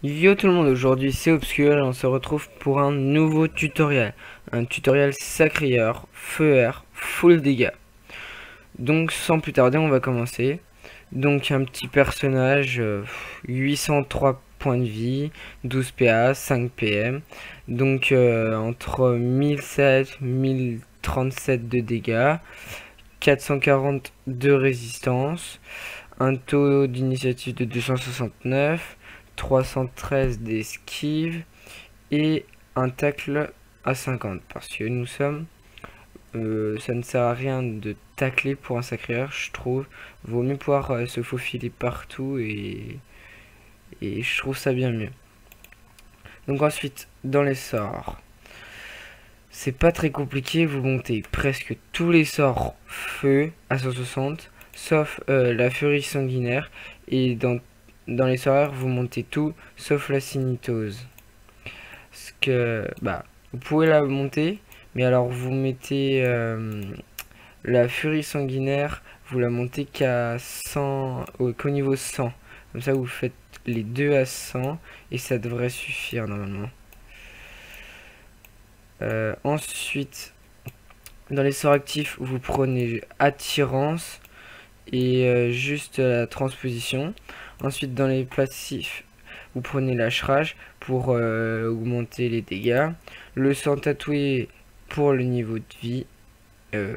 Yo tout le monde, aujourd'hui c'est Obscur et on se retrouve pour un nouveau tutoriel. Un tutoriel sacrieur, feu R, full dégâts. Donc sans plus tarder on va commencer. Donc un petit personnage, 803 points de vie, 12 PA, 5 PM. Donc entre 1007, 1037 de dégâts, 440 de résistance, un taux d'initiative de 269, 313 d'esquive et un tacle à 50 parce que nous sommes ça ne sert à rien de tacler pour un sacreur, je trouve. Vaut mieux pouvoir se faufiler partout et je trouve ça bien mieux. Donc ensuite, dans les sorts, c'est pas très compliqué, vous montez presque tous les sorts feu à 160, sauf la furie sanguinaire, et dans les sorts vous montez tout, sauf la sinitose. Parce que, bah, vous pouvez la monter, mais alors vous mettez la furie sanguinaire, vous la montez qu'à 100, qu'au niveau 100. Comme ça vous faites les deux à 100 et ça devrait suffire normalement. Ensuite, dans les sorts actifs, vous prenez attirance et juste la transposition. Ensuite, dans les passifs, vous prenez lâcherage pour augmenter les dégâts. Le sang tatoué pour le niveau de vie.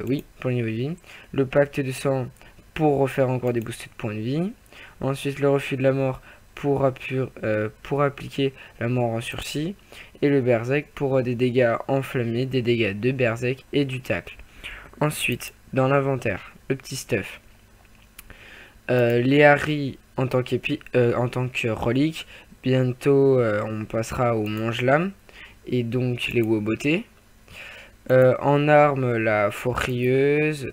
Oui, pour le niveau de vie. Le pacte de sang pour refaire encore des boostés de points de vie. Ensuite, le refus de la mort pour appliquer la mort en sursis. Et le berserk pour des dégâts enflammés, des dégâts de berserk et du tacle. Ensuite, dans l'inventaire, le petit stuff. Les Harry en tant que relique. Bientôt, on passera au mange-lame et donc les wobotés. En armes, la fourrieuse,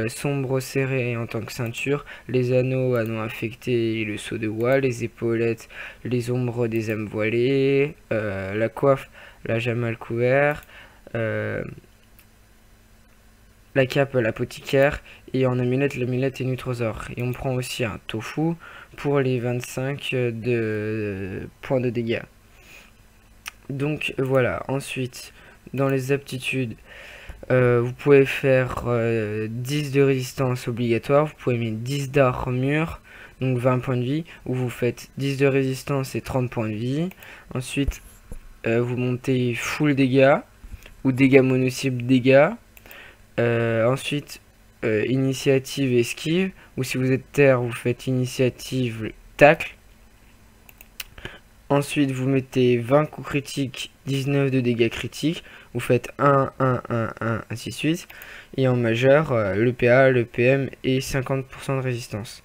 sombre serré en tant que ceinture, les anneaux affectés et le saut de bois, les épaulettes, les ombres des âmes voilées, la coiffe, la jamal couvert, la cape, l'apothicaire, et en amulette, l'amulette et nutrosaure. Et on prend aussi un tofu pour les 25 de points de dégâts. Donc voilà, ensuite, dans les aptitudes, vous pouvez faire 10 de résistance obligatoire, vous pouvez mettre 10 d'armure, donc 20 points de vie, ou vous faites 10 de résistance et 30 points de vie. Ensuite, vous montez full dégâts, ou dégâts mono-cible dégâts. Ensuite, initiative esquive, ou si vous êtes terre, vous faites initiative tacle. Ensuite, vous mettez 20 coups critiques, 19 de dégâts critiques. Vous faites 1, 1, 1, 1, ainsi de suite. Et en majeur, le PA, le PM et 50% de résistance.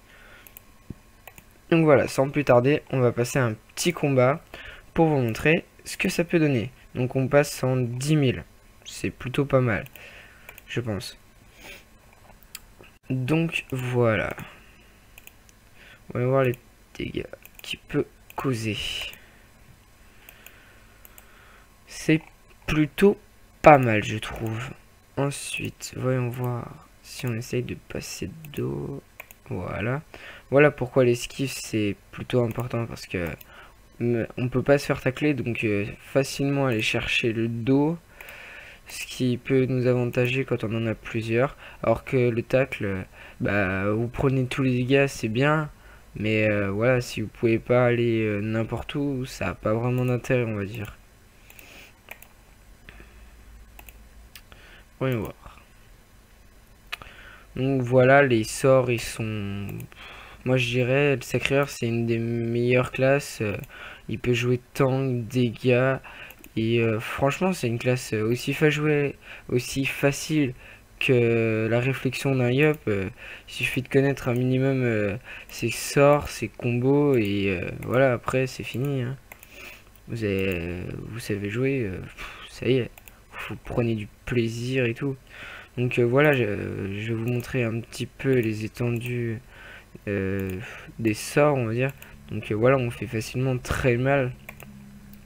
Donc voilà, sans plus tarder, on va passer à un petit combat pour vous montrer ce que ça peut donner. Donc on passe en 10 000. C'est plutôt pas mal, je pense. Donc voilà. On va voir les dégâts qu'il peut causer. C'est plutôt pas mal, je trouve. Ensuite, voyons voir si on essaye de passer de dos. Voilà. Voilà pourquoi l'esquive c'est plutôt important parce que on peut pas se faire tacler, donc facilement aller chercher le dos, ce qui peut nous avantager quand on en a plusieurs. Alors que le tacle, bah vous prenez tous les dégâts, c'est bien, mais voilà, si vous pouvez pas aller n'importe où, ça a pas vraiment d'intérêt, on va dire. Voyons voir. Donc voilà, les sorts ils sont... Moi je dirais, le Sacreur c'est une des meilleures classes. Il peut jouer tank, dégâts. Et franchement c'est une classe aussi facile que la réflexion d'un Yop. Il suffit de connaître un minimum ses sorts, ses combos. Et voilà, après c'est fini. Hein. Vous savez jouer, ça y est. Vous prenez du plaisir et tout. Donc voilà, je vais vous montrer un petit peu les étendues des sorts, on va dire. Donc voilà, on fait facilement très mal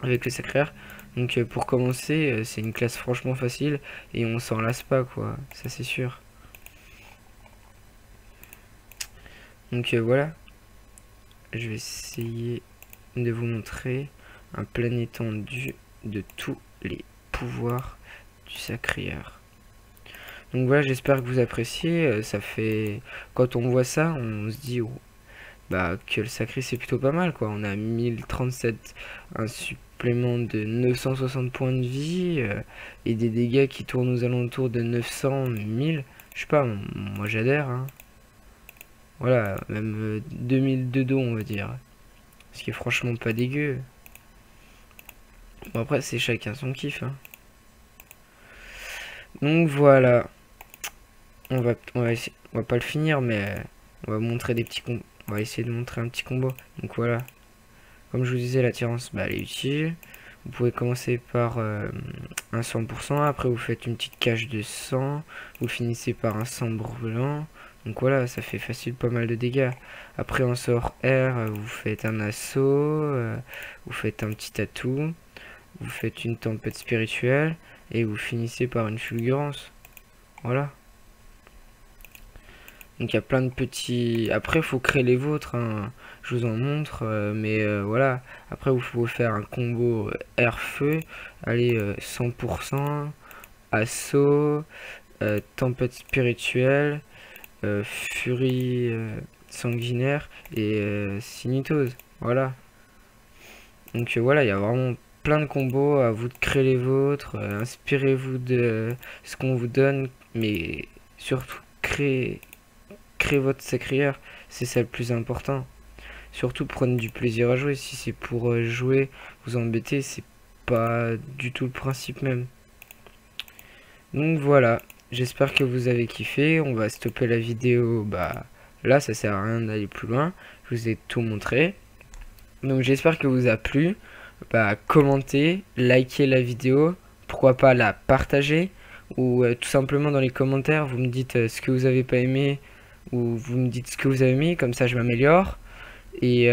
avec le sacraire. Donc pour commencer, c'est une classe franchement facile et on s'en lasse pas, quoi. Ça c'est sûr. Donc voilà. Je vais essayer de vous montrer un plein étendu de tous les pouvoirs du Sacrieur. Donc voilà, j'espère que vous appréciez. Ça fait, quand on voit ça, on se dit bah, que le sacré c'est plutôt pas mal quoi. On a 1037, un supplément de 960 points de vie et des dégâts qui tournent aux alentours de 900, 1000. Je sais pas, moi j'adhère. Hein. Voilà, même 2000 de dos on va dire. Ce qui est franchement pas dégueu. Bon après c'est chacun son kiff. Hein. Donc voilà. On va pas le finir, mais on va montrer des petits combos. On va essayer de montrer un petit combo. Donc voilà. Comme je vous disais, l'attirance, bah, elle est utile. Vous pouvez commencer par un 100%. Après, vous faites une petite cage de 100. Vous finissez par un 100 brûlant. Donc voilà, ça fait facile pas mal de dégâts. Après, en sort R, vous faites un assaut. Vous faites un petit atout. Vous faites une tempête spirituelle. Et vous finissez par une fulgurance. Voilà. Donc il y a plein de petits... Après il faut créer les vôtres, hein. Je vous en montre, mais voilà. Après vous pouvez faire un combo air-feu. Allez, 100%, assaut, tempête spirituelle, furie sanguinaire et sinitose. Voilà. Donc voilà, il y a vraiment plein de combos, à vous de créer les vôtres. Inspirez-vous de ce qu'on vous donne, mais surtout créez votre Sacrieur, c'est ça le plus important. Surtout prenez du plaisir à jouer. Si c'est pour jouer, vous embêter, c'est pas du tout le principe même. Donc voilà, j'espère que vous avez kiffé. On va stopper la vidéo, bah là ça sert à rien d'aller plus loin. Je vous ai tout montré. Donc j'espère que vous a plu. Bah commentez, likez la vidéo, pourquoi pas la partager, ou tout simplement dans les commentaires vous me dites ce que vous avez pas aimé, ou vous me dites ce que vous avez aimé, comme ça je m'améliore. Et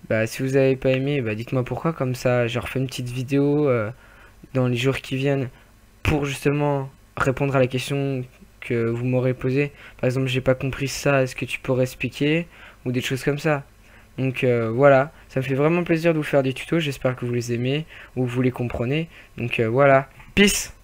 bah, si vous avez pas aimé, bah, dites-moi pourquoi, comme ça je refais une petite vidéo dans les jours qui viennent pour justement répondre à la question que vous m'aurez posée. Par exemple, j'ai pas compris ça, est-ce que tu pourrais expliquer, ou des choses comme ça. Donc voilà, ça me fait vraiment plaisir de vous faire des tutos, j'espère que vous les aimez ou vous les comprenez. Donc voilà, peace!